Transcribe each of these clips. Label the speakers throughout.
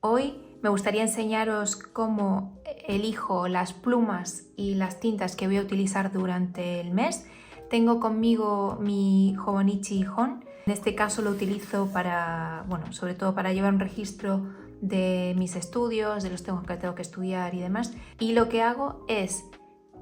Speaker 1: Hoy me gustaría enseñaros cómo elijo las plumas y las tintas que voy a utilizar durante el mes. Tengo conmigo mi Hobonichi Hon. En este caso lo utilizo para, bueno, sobre todo para llevar un registro de mis estudios, de los temas que tengo que estudiar y demás. Y lo que hago es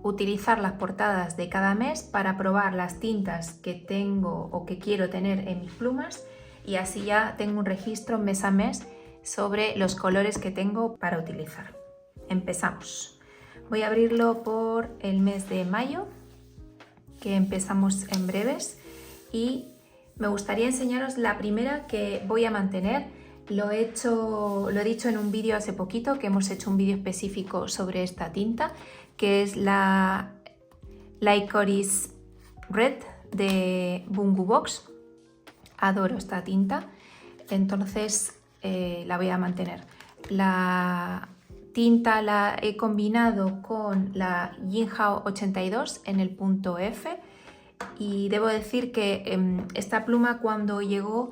Speaker 1: utilizar las portadas de cada mes para probar las tintas que tengo o que quiero tener en mis plumas, y así ya tengo un registro mes a mes sobre los colores que tengo para utilizar. Empezamos. Voy a abrirlo por el mes de mayo, que empezamos en breves, y me gustaría enseñaros la primera que voy a mantener. Lo he dicho en un vídeo hace poquito, que hemos hecho un vídeo específico sobre esta tinta, que es la Licorice Red de Bungu Box. Adoro esta tinta, entonces la voy a mantener. La tinta la he combinado con la Jinhao 82 en el punto F, y debo decir que esta pluma, cuando llegó,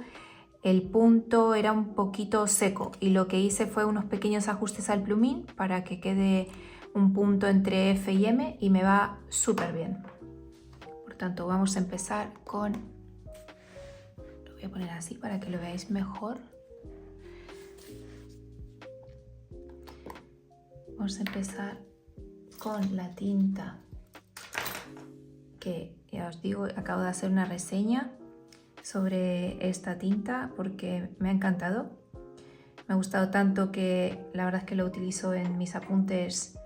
Speaker 1: el punto era un poquito seco, y lo que hice fue unos pequeños ajustes al plumín para que quede un punto entre F y M, y me va súper bien. Por tanto, vamos a empezar con... Lo voy a poner así para que lo veáis mejor. Vamos a empezar con la tinta que, ya os digo, acabo de hacer una reseña sobre esta tinta porque me ha encantado. Me ha gustado tanto que la verdad es que lo utilizo en mis apuntes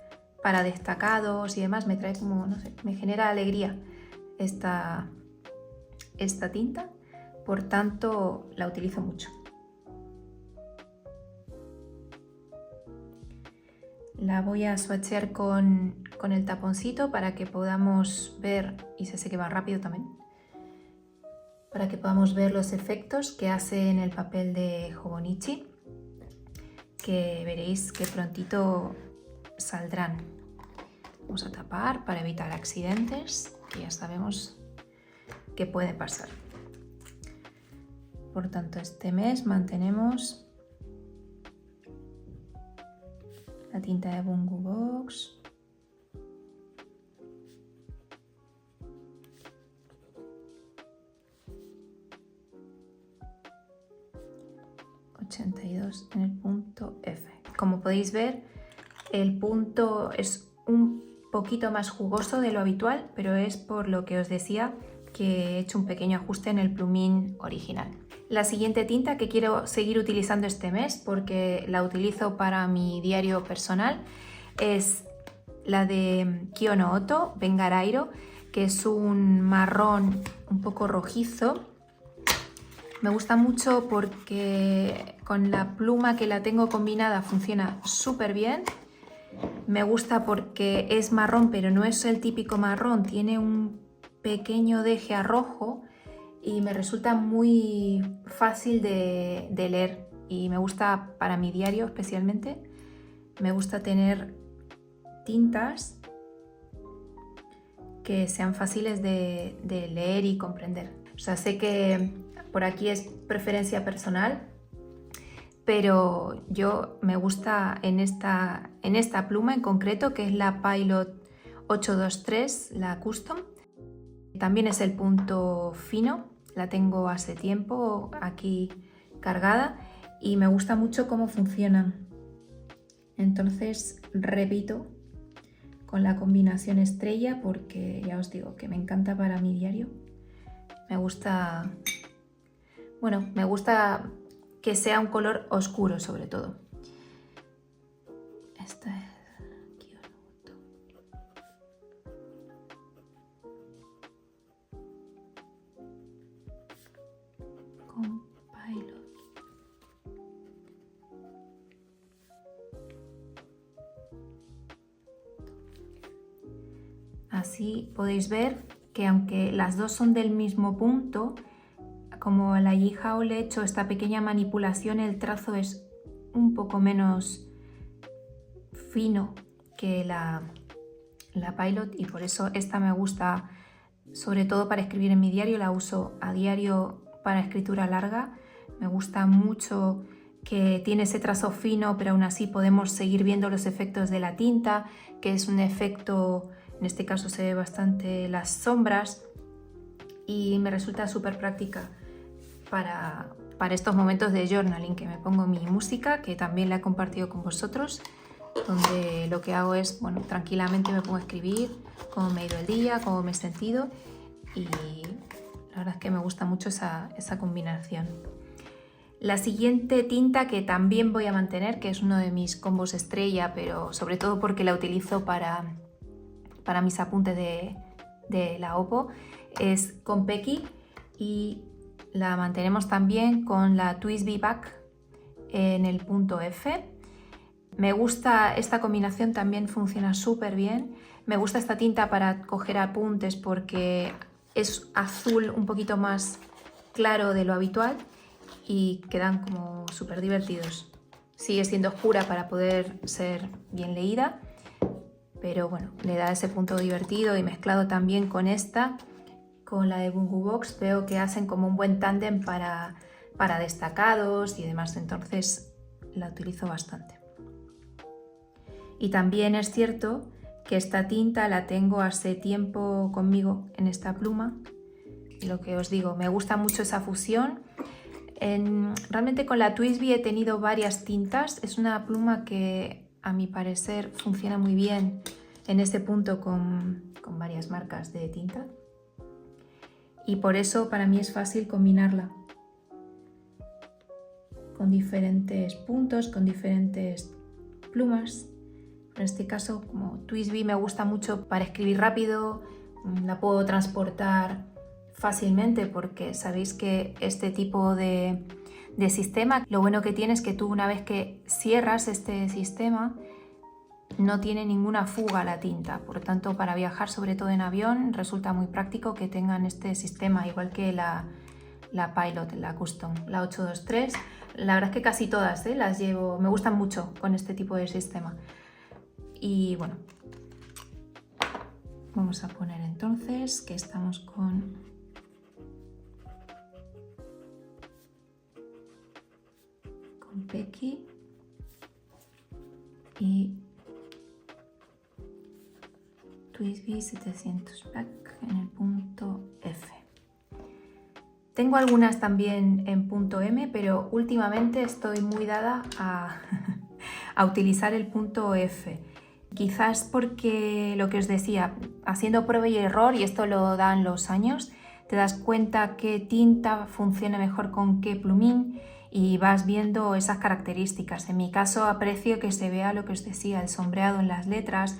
Speaker 1: para destacados y demás. Me trae como, no sé, me genera alegría esta tinta, por tanto la utilizo mucho. La voy a swatchear con el taponcito para que podamos ver, y se sé que va rápido también, para que podamos ver los efectos que hace en el papel de Hobonichi, que veréis que prontito saldrán. Vamos a tapar para evitar accidentes, que ya sabemos que puede pasar. Por tanto, este mes mantenemos la tinta de Bungu Box. En el punto F. Como podéis ver, el punto es un poquito más jugoso de lo habitual, pero es por lo que os decía que he hecho un pequeño ajuste en el plumín original. La siguiente tinta que quiero seguir utilizando este mes, porque la utilizo para mi diario personal, es la de Kyo no Oto Bengarairo, que es un marrón un poco rojizo. Me gusta mucho porque con la pluma que la tengo combinada funciona súper bien. Me gusta porque es marrón, pero no es el típico marrón, tiene un pequeño deje a rojo y me resulta muy fácil de leer, y me gusta para mi diario especialmente. Me gusta tener tintas que sean fáciles de leer y comprender. O sea, sé que por aquí es preferencia personal, pero yo me gusta en esta pluma en concreto, que es la Pilot 823, la Custom. También es el punto fino, la tengo hace tiempo aquí cargada y me gusta mucho cómo funcionan. Entonces repito con la combinación estrella porque ya os digo que me encanta para mi diario. Me gusta, bueno, me gusta que sea un color oscuro sobre todo. Esta es Kyo no Oto. Con Pilot. Así podéis ver que aunque las dos son del mismo punto, como a la Jinhao le he hecho esta pequeña manipulación, el trazo es un poco menos fino que la Pilot, y por eso esta me gusta sobre todo para escribir en mi diario. La uso a diario para escritura larga. Me gusta mucho que tiene ese trazo fino, pero aún así podemos seguir viendo los efectos de la tinta, que es un efecto, en este caso se ve bastante las sombras, y me resulta súper práctica para estos momentos de journaling, que me pongo mi música, que también la he compartido con vosotros, donde lo que hago es, bueno, tranquilamente me pongo a escribir cómo me ha ido el día, cómo me he sentido, y la verdad es que me gusta mucho esa combinación. La siguiente tinta que también voy a mantener, que es uno de mis combos estrella, pero sobre todo porque la utilizo para mis apuntes de la Oppo, es Konpeki, y la mantenemos también con la TWSBI Back en el punto F. Me gusta esta combinación, también funciona súper bien. Me gusta esta tinta para coger apuntes porque es azul un poquito más claro de lo habitual y quedan como súper divertidos. Sigue siendo oscura para poder ser bien leída, pero bueno, le da ese punto divertido, y mezclado también con esta, con la de Bungu Box, veo que hacen como un buen tándem para destacados y demás, entonces la utilizo bastante. Y también es cierto que esta tinta la tengo hace tiempo conmigo en esta pluma, y lo que os digo, me gusta mucho esa fusión. Realmente con la TWSBI he tenido varias tintas, es una pluma que a mi parecer funciona muy bien en este punto con varias marcas de tinta, y por eso para mí es fácil combinarla con diferentes puntos, con diferentes plumas. En este caso, como TWSBI me gusta mucho para escribir rápido, la puedo transportar fácilmente, porque sabéis que este tipo de sistema, lo bueno que tiene es que tú, una vez que cierras este sistema, no tiene ninguna fuga la tinta. Por lo tanto, para viajar, sobre todo en avión, resulta muy práctico que tengan este sistema, igual que la Pilot, la Custom, la 823. La verdad es que casi todas las llevo, me gustan mucho con este tipo de sistema. Y bueno, vamos a poner entonces que estamos con Konpeki y TWSBI 700 Back en el punto F. Tengo algunas también en punto M, pero últimamente estoy muy dada a utilizar el punto F. Quizás porque, lo que os decía, haciendo prueba y error, y esto lo dan los años, te das cuenta qué tinta funciona mejor con qué plumín y vas viendo esas características. En mi caso aprecio que se vea lo que os decía, el sombreado en las letras,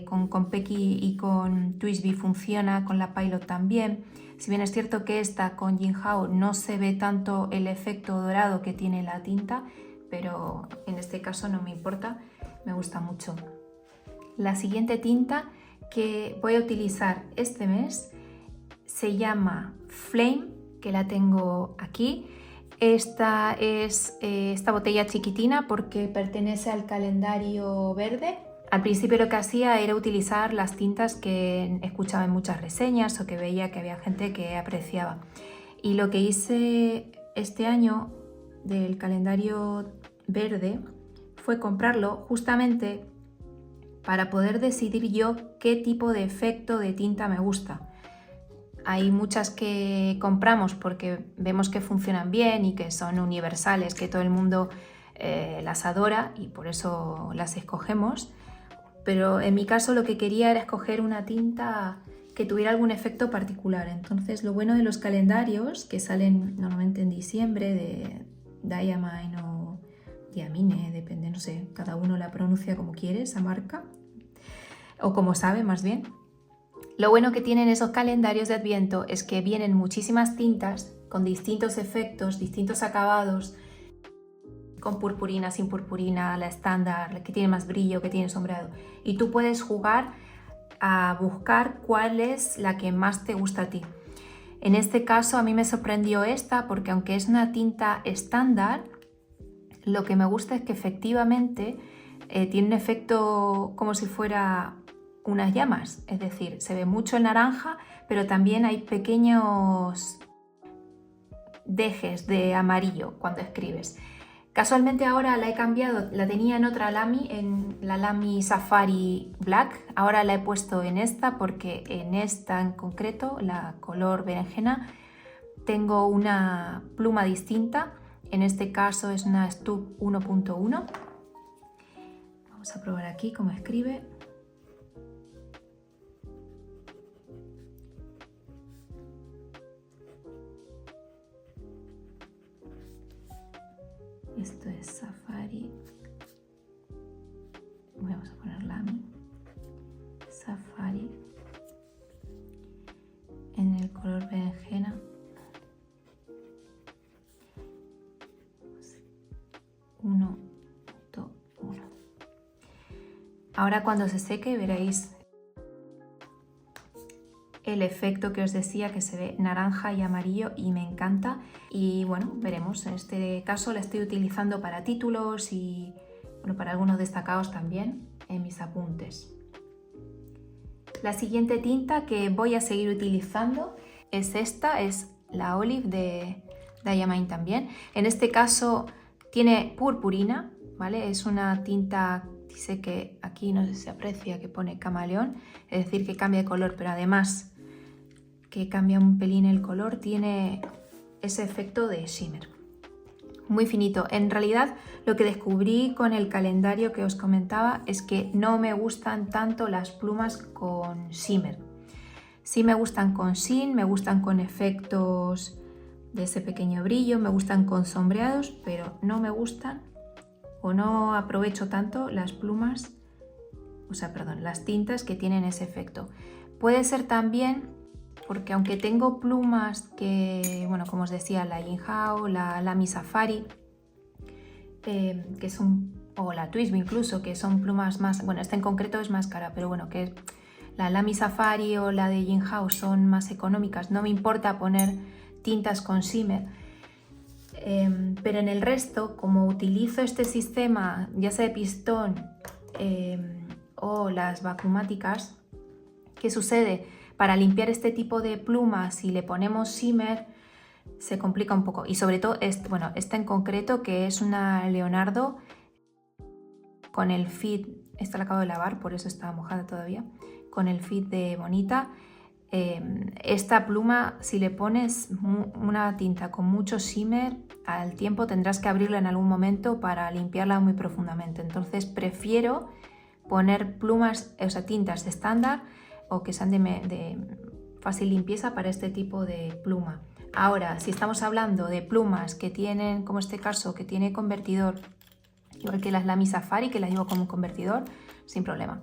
Speaker 1: con Konpeki y con TWSBI funciona, con la Pilot también. Si bien es cierto que esta con Jinhao no se ve tanto el efecto dorado que tiene la tinta, pero en este caso no me importa, me gusta mucho. La siguiente tinta que voy a utilizar este mes se llama Flame, que la tengo aquí. Esta es esta botella chiquitina porque pertenece al calendario verde. Al principio lo que hacía era utilizar las tintas que escuchaba en muchas reseñas o que veía que había gente que apreciaba. Y lo que hice este año del calendario verde fue comprarlo justamente para poder decidir yo qué tipo de efecto de tinta me gusta. Hay muchas que compramos porque vemos que funcionan bien y que son universales, que todo el mundo las adora y por eso las escogemos. Pero en mi caso lo que quería era escoger una tinta que tuviera algún efecto particular. Entonces, lo bueno de los calendarios, que salen normalmente en diciembre, de Diamine o Diamine, depende, no sé, cada uno la pronuncia como quiere, esa marca, o como sabe más bien. Lo bueno que tienen esos calendarios de Adviento es que vienen muchísimas tintas con distintos efectos, distintos acabados, con purpurina, sin purpurina, la estándar, la que tiene más brillo, que tiene sombreado. Y tú puedes jugar a buscar cuál es la que más te gusta a ti. En este caso a mí me sorprendió esta porque, aunque es una tinta estándar, lo que me gusta es que efectivamente tiene un efecto como si fuera unas llamas. Es decir, se ve mucho el naranja, pero también hay pequeños dejes de amarillo cuando escribes. Casualmente ahora la he cambiado, la tenía en otra Lamy, en la Lamy Safari Black. Ahora la he puesto en esta porque en esta en concreto, la color berenjena, tengo una pluma distinta. En este caso es una Stub 1.1. Vamos a probar aquí cómo escribe. Esto es Safari. Vamos a poner Lamy Safari en el color berenjena. 1.1. Ahora cuando se seque veréis el efecto que os decía, que se ve naranja y amarillo y me encanta. Y bueno, veremos. En este caso la estoy utilizando para títulos y bueno, para algunos destacados también en mis apuntes. La siguiente tinta que voy a seguir utilizando es esta, es la Olive de Diamine también. En este caso tiene purpurina, ¿vale? Es una tinta, dice que aquí no sé si se aprecia, que pone camaleón, es decir, que cambia de color, pero además que cambia un pelín el color, tiene ese efecto de shimmer. Muy finito. En realidad lo que descubrí con el calendario que os comentaba es que no me gustan tanto las plumas con shimmer. Sí me gustan con sheen, me gustan con efectos de ese pequeño brillo, me gustan con sombreados, pero no me gustan o no aprovecho tanto las plumas, las tintas que tienen ese efecto. Puede ser también porque aunque tengo plumas que, bueno, como os decía, la Jinhao, la Lamy Safari, que son, o la Twisby incluso, que son plumas más, bueno, esta en concreto es más cara, pero bueno, que la Lamy Safari o la de Jinhao son más económicas, no me importa poner tintas con shimmer. Pero en el resto, como utilizo este sistema, ya sea de pistón o las vacuumáticas, ¿qué sucede? Para limpiar este tipo de plumas, si le ponemos shimmer, se complica un poco. Y sobre todo, esta en concreto, que es una Leonardo con el feed, esta la acabo de lavar, por eso está mojada todavía, con el feed de Bonita. Esta pluma, si le pones una tinta con mucho shimmer, al tiempo tendrás que abrirla en algún momento para limpiarla muy profundamente. Entonces prefiero poner plumas, tintas estándar o que sean de fácil limpieza para este tipo de pluma. Ahora, si estamos hablando de plumas que tienen, como este caso, que tiene convertidor, igual que las Lamy Safari, que las llevo como convertidor, sin problema.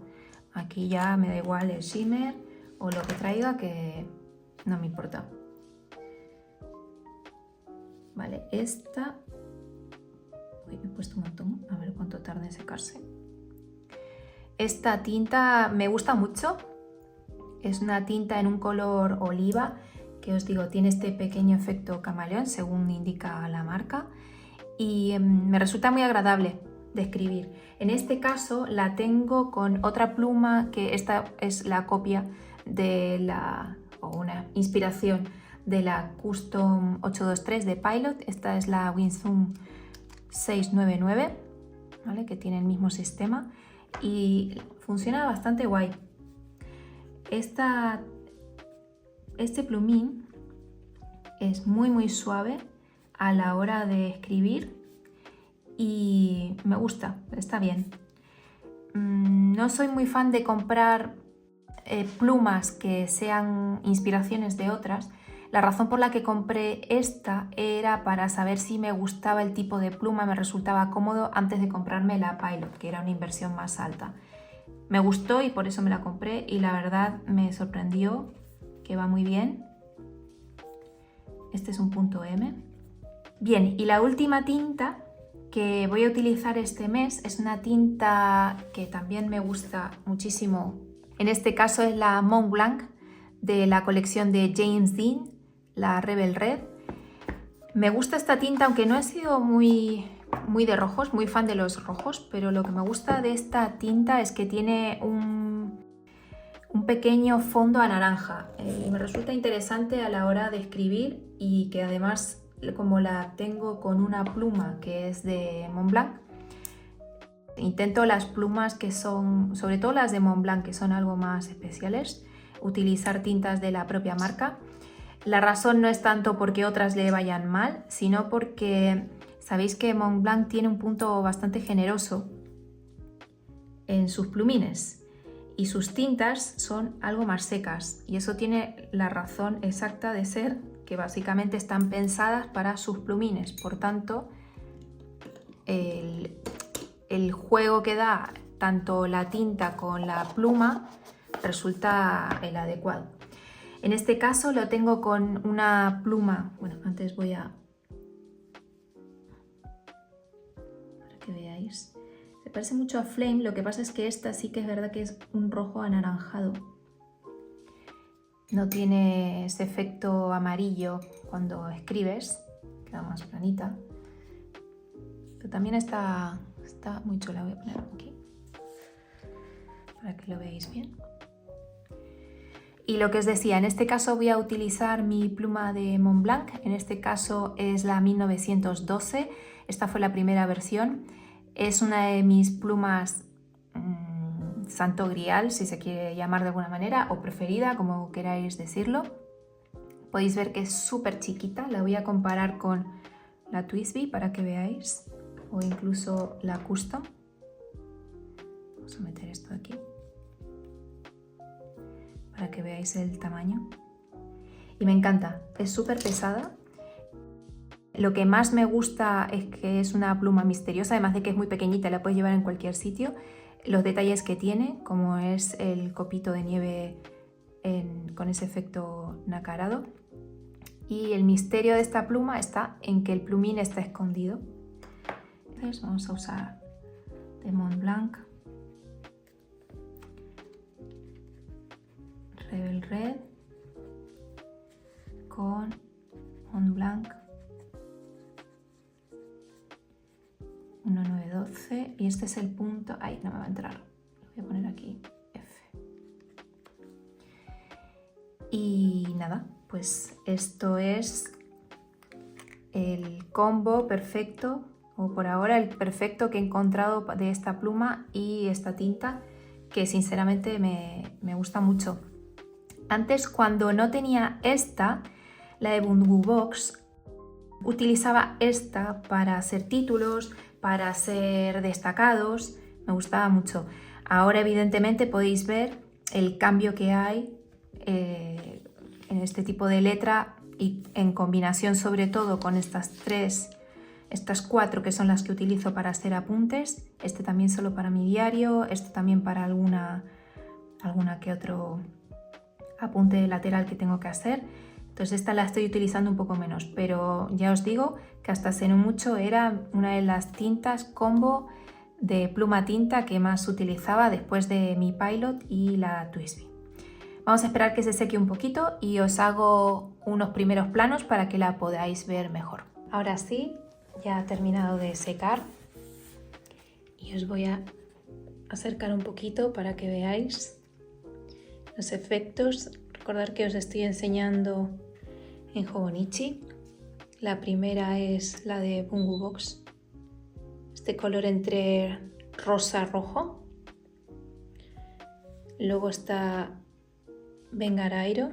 Speaker 1: Aquí ya me da igual el shimmer o lo que traiga, que no me importa. Vale, esta... Uy, me he puesto un montón, a ver cuánto tarda en secarse. Esta tinta me gusta mucho. Es una tinta en un color oliva, que os digo, tiene este pequeño efecto camaleón, según indica la marca, y me resulta muy agradable de escribir. En este caso la tengo con otra pluma, que esta es la copia de una inspiración de la Custom 823 de Pilot. Esta es la Wingzoom 699, ¿vale? Que tiene el mismo sistema y funciona bastante guay. Este plumín es muy suave a la hora de escribir y me gusta, está bien. No soy muy fan de comprar plumas que sean inspiraciones de otras. La razón por la que compré esta era para saber si me gustaba el tipo de pluma, me resultaba cómodo antes de comprarme la Pilot, que era una inversión más alta. Me gustó y por eso me la compré y la verdad me sorprendió que va muy bien. Este es un punto M. Bien, y la última tinta que voy a utilizar este mes es una tinta que también me gusta muchísimo. En este caso es la Mont Blanc de la colección de James Dean, la Rebel Red. Me gusta esta tinta, aunque no he sido muy de rojos, muy fan de los rojos, pero lo que me gusta de esta tinta es que tiene un pequeño fondo a naranja y me resulta interesante a la hora de escribir y que además como la tengo con una pluma que es de Montblanc, intento las plumas que son, sobre todo las de Montblanc, que son algo más especiales, utilizar tintas de la propia marca. La razón no es tanto porque otras le vayan mal, sino porque sabéis que Montblanc tiene un punto bastante generoso en sus plumines y sus tintas son algo más secas, y eso tiene la razón exacta de ser, que básicamente están pensadas para sus plumines. Por tanto, el juego que da tanto la tinta con la pluma resulta el adecuado. En este caso lo tengo con una pluma, bueno, antes voy a... para que veáis. Se parece mucho a Flame, lo que pasa es que esta sí que es verdad que es un rojo anaranjado. No tiene ese efecto amarillo cuando escribes, queda más planita. Pero también está muy chula, voy a poner aquí para que lo veáis bien. Y lo que os decía, en este caso voy a utilizar mi pluma de Montblanc, en este caso es la 1912, esta fue la primera versión, es una de mis plumas santo grial, si se quiere llamar de alguna manera, o preferida, como queráis decirlo. Podéis ver que es súper chiquita, la voy a comparar con la TWSBI para que veáis, o incluso la Custom. Vamos a meter esto aquí para que veáis el tamaño. Y me encanta, es súper pesada. Lo que más me gusta es que es una pluma misteriosa, además de que es muy pequeñita, la puedes llevar en cualquier sitio. Los detalles que tiene, como es el copito de nieve con ese efecto nacarado. Y el misterio de esta pluma está en que el plumín está escondido. Entonces vamos a usar de Montblanc Rebel Red con Montblanc 1912 y este es el punto, ay, no me va a entrar, lo voy a poner aquí, F. Y nada, pues esto es el combo perfecto, o por ahora el perfecto que he encontrado de esta pluma y esta tinta, que sinceramente me gusta mucho. Antes, cuando no tenía esta, la de Bungu Box, utilizaba esta para hacer títulos, para hacer destacados, me gustaba mucho. Ahora evidentemente podéis ver el cambio que hay en este tipo de letra y en combinación sobre todo con estas cuatro que son las que utilizo para hacer apuntes. Este también solo para mi diario, este también para alguna que otro apunte lateral que tengo que hacer. Entonces esta la estoy utilizando un poco menos, pero ya os digo que hasta hace no mucho era una de las tintas combo de pluma tinta que más utilizaba después de mi Pilot y la TWSBI. Vamos a esperar que se seque un poquito y os hago unos primeros planos para que la podáis ver mejor. Ahora sí, ya ha terminado de secar y os voy a acercar un poquito para que veáis los efectos. Recordad que os estoy enseñando en Hobonichi. La primera es la de Bungu Box, este color entre rosa-rojo. Luego está Bengarairo,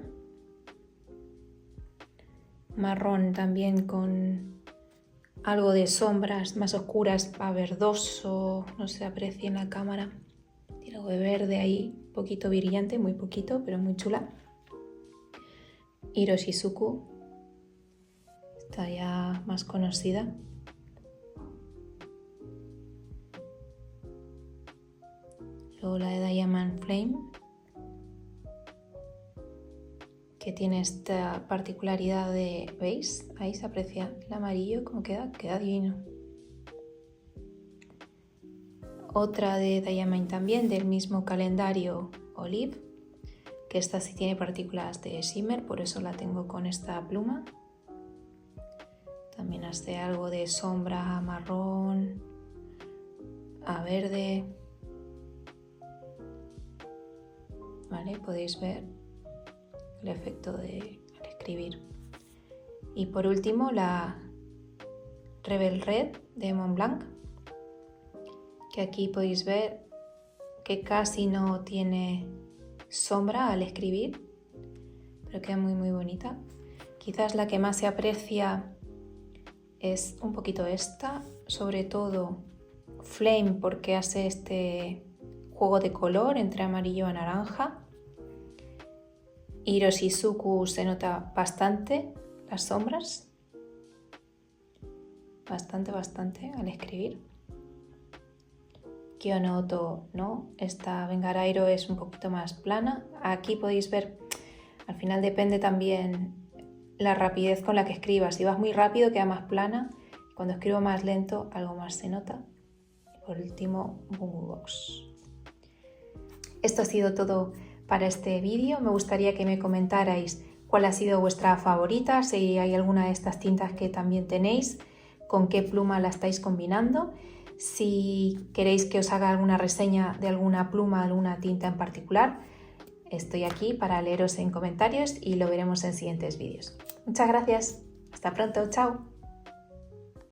Speaker 1: marrón también con algo de sombras más oscuras, a verdoso, no se aprecia en la cámara. Tiene algo de verde ahí, un poquito brillante, muy poquito, pero muy chula. Hiroshizuku, está ya más conocida. Luego la de Diamond Flame, que tiene esta particularidad de, ¿veis? Ahí se aprecia el amarillo, como queda divino. Otra de Diamond también, del mismo calendario Olive, que esta sí tiene partículas de shimmer, por eso la tengo con esta pluma. También hace algo de sombra a marrón, a verde. ¿Vale? Podéis ver el efecto al escribir. Y por último la Rebel Red de Montblanc, que aquí podéis ver que casi no tiene sombra al escribir, pero queda muy bonita. Quizás la que más se aprecia es un poquito esta, sobre todo Flame, porque hace este juego de color entre amarillo a naranja. Hiroshizuku se nota bastante las sombras, bastante al escribir. Kyonoto no, esta Vengarairo es un poquito más plana. Aquí podéis ver, al final depende también la rapidez con la que escribas. Si vas muy rápido queda más plana, cuando escribo más lento algo más se nota. Y por último, Bungu Box. Esto ha sido todo para este vídeo. Me gustaría que me comentarais cuál ha sido vuestra favorita, si hay alguna de estas tintas que también tenéis, con qué pluma la estáis combinando. Si queréis que os haga alguna reseña de alguna pluma, alguna tinta en particular, estoy aquí para leeros en comentarios y lo veremos en siguientes vídeos. Muchas gracias. Hasta pronto. Chao.